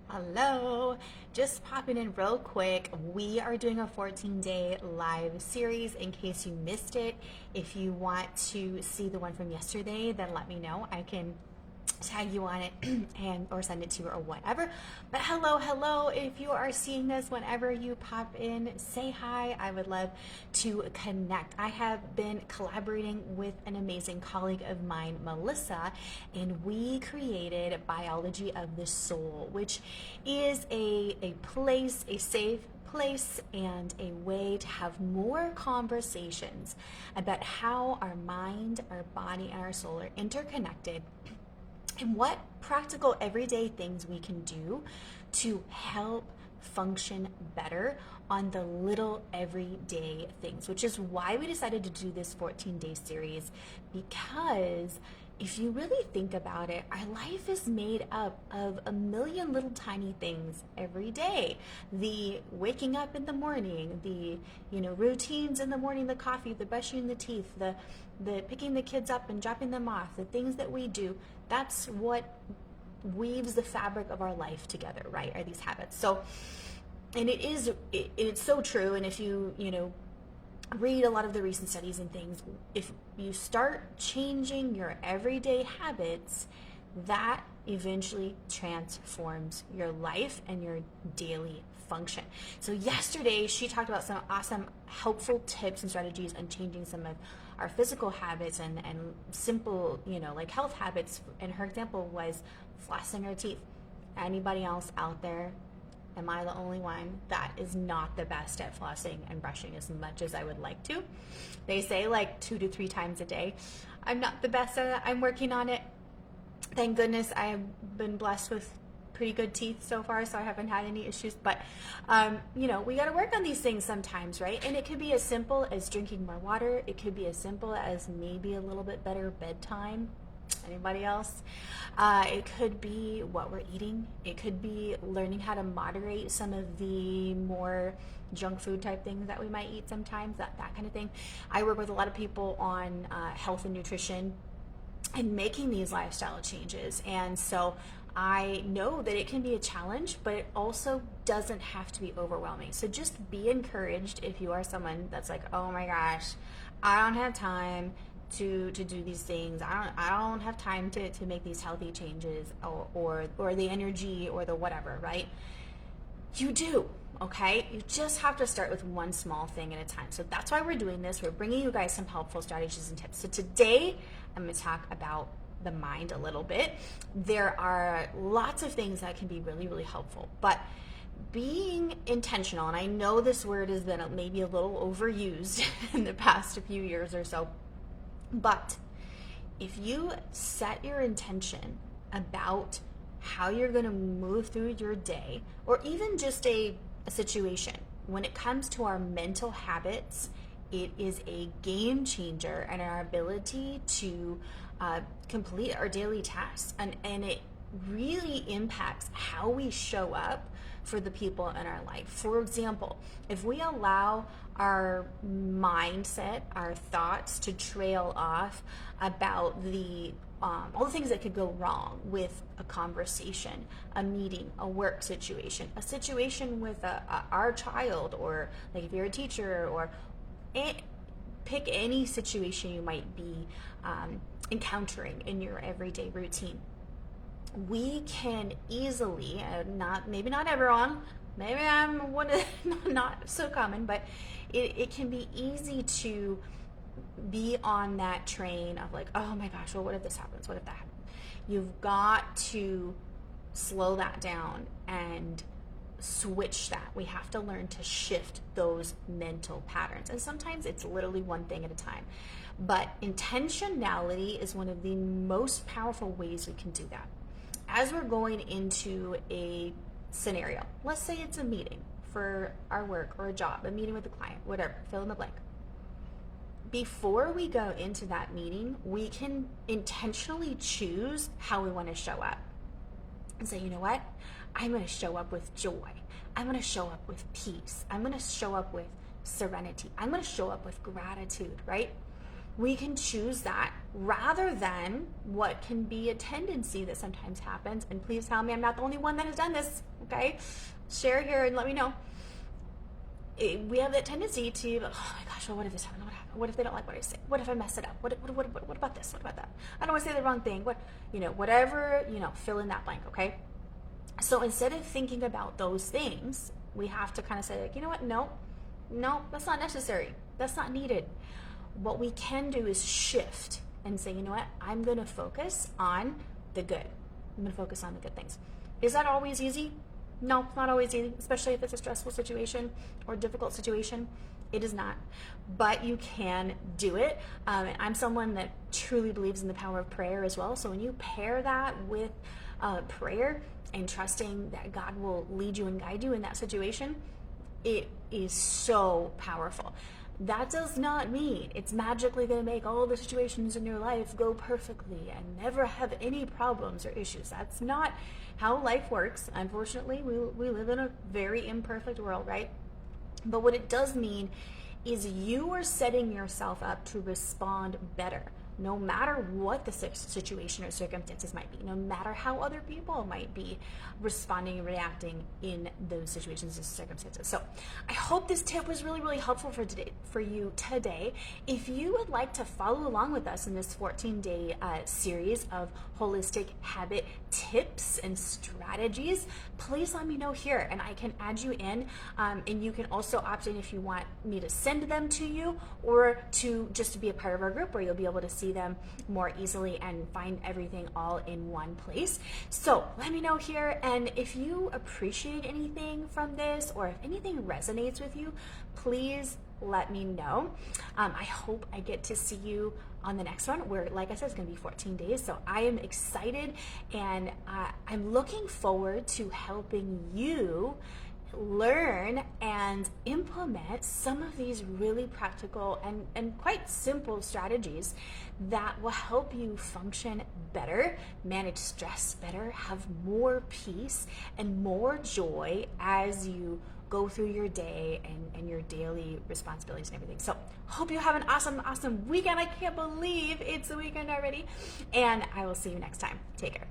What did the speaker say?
Hello, just popping in real quick. We are doing a 14-day live series in case you missed it. If you want to see the one from yesterday, then let me know. I can tag you on it and or send it to you or whatever. But hello, if you are seeing this whenever you pop in, say hi. I would love to connect. I have been collaborating with an amazing colleague of mine, Melissa, and we created Biology of the Soul, which is a place, a safe place and a way to have more conversations about how our mind, our body, and our soul are interconnected, and what practical everyday things we can do to help function better on the little everyday things, which is why we decided to do this 14-day series. Because if you really think about it, our life is made up of a million little tiny things every day. The waking up in the morning, the routines in the morning, the coffee, the brushing the teeth, the picking the kids up and dropping them off, the things that we do. That's what weaves the fabric of our life together, right? Are these habits. So, and it's so true. And if you read a lot of the recent studies and things, if you start changing your everyday habits, that eventually transforms your life and your daily function. So yesterday she talked about some awesome helpful tips and strategies on changing some of our physical habits and simple like health habits, and her example was flossing her teeth. Anybody else out there? Am I the only one that is not the best at flossing and brushing as much as I would like to? They say like 2 to 3 times a day. I'm not the best at it. I'm working on it. Thank goodness I have been blessed with pretty good teeth so far, so I haven't had any issues. But, we got to work on these things sometimes, right? And it could be as simple as drinking more water. It could be as simple as maybe a little bit better bedtime. Anybody else? It could be what we're eating. It could be learning how to moderate some of the more junk food type things that we might eat sometimes, that kind of thing. I work with a lot of people on health and nutrition and making these lifestyle changes. And so I know that it can be a challenge, but it also doesn't have to be overwhelming. So just be encouraged if you are someone that's like, oh my gosh, I don't have time to do these things. I don't have time to make these healthy changes or the energy or the whatever, right? You do, okay? You just have to start with one small thing at a time. So that's why we're doing this. We're bringing you guys some helpful strategies and tips. So today I'm going to talk about the mind a little bit. There are lots of things that can be really, really helpful, but being intentional, and I know this word has been maybe a little overused in the past few years or so, but if you set your intention about how you're going to move through your day, or even just a situation, when it comes to our mental habits, it is a game changer in our ability to complete our daily tasks. And it really impacts how we show up for the people in our life. For example, if we allow our mindset, our thoughts to trail off about the all the things that could go wrong with a conversation, a meeting, a work situation, a situation with our child, or like if you're a teacher, or pick any situation you might be encountering in your everyday routine. We can easily, maybe not everyone, maybe I'm one of not so common, but it can be easy to be on that train of like, oh my gosh, well, what if this happens? What if that happens? You've got to slow that down and switch that. We have to learn to shift those mental patterns. And sometimes it's literally one thing at a time. But intentionality is one of the most powerful ways we can do that. As we're going into a scenario, let's say it's a meeting for our work or a job, a meeting with a client, whatever, fill in the blank. Before we go into that meeting, we can intentionally choose how we want to show up and say, you know what? I'm going to show up with joy. I'm going to show up with peace. I'm going to show up with serenity. I'm going to show up with gratitude, right? We can choose that rather than what can be a tendency that sometimes happens. And please tell me I'm not the only one that has done this, okay? Share here and let me know. We have that tendency to, oh my gosh, well, what if this happened? What if they don't like what I say? What if I mess it up? What about this? What about that? I don't want to say the wrong thing. Whatever, fill in that blank, okay? So instead of thinking about those things, we have to kind of say, like, you know what? No, that's not necessary. That's not needed. What we can do is shift and say, you know what? I'm going to focus on the good. I'm going to focus on the good things. Is that always easy? No, it's not always easy, especially if it's a stressful situation or a difficult situation. It is not, but you can do it. And I'm someone that truly believes in the power of prayer as well. So when you pair that with prayer and trusting that God will lead you and guide you in that situation, it is so powerful. That does not mean it's magically going to make all the situations in your life go perfectly and never have any problems or issues. That's not how life works. Unfortunately, we live in a very imperfect world, right? But what it does mean is you are setting yourself up to respond better, no matter what the situation or circumstances might be, no matter how other people might be responding and reacting in those situations and circumstances. So I hope this tip was really, really helpful for you today. If you would like to follow along with us in this 14-day series of holistic habit tips and strategies, please let me know here and I can add you in. And you can also opt in if you want me to send them to you or to just to be a part of our group where you'll be able to see them more easily and find everything all in one place. So let me know here, and if you appreciate anything from this or if anything resonates with you, please let me know. I hope I get to see you on the next one where, like I said, it's going to be 14 days. So I am excited and I'm looking forward to helping you learn and implement some of these really practical and quite simple strategies that will help you function better, manage stress better, have more peace and more joy as you go through your day and your daily responsibilities and everything. So hope you have an awesome weekend. I can't believe it's the weekend already. And I will see you next time. Take care.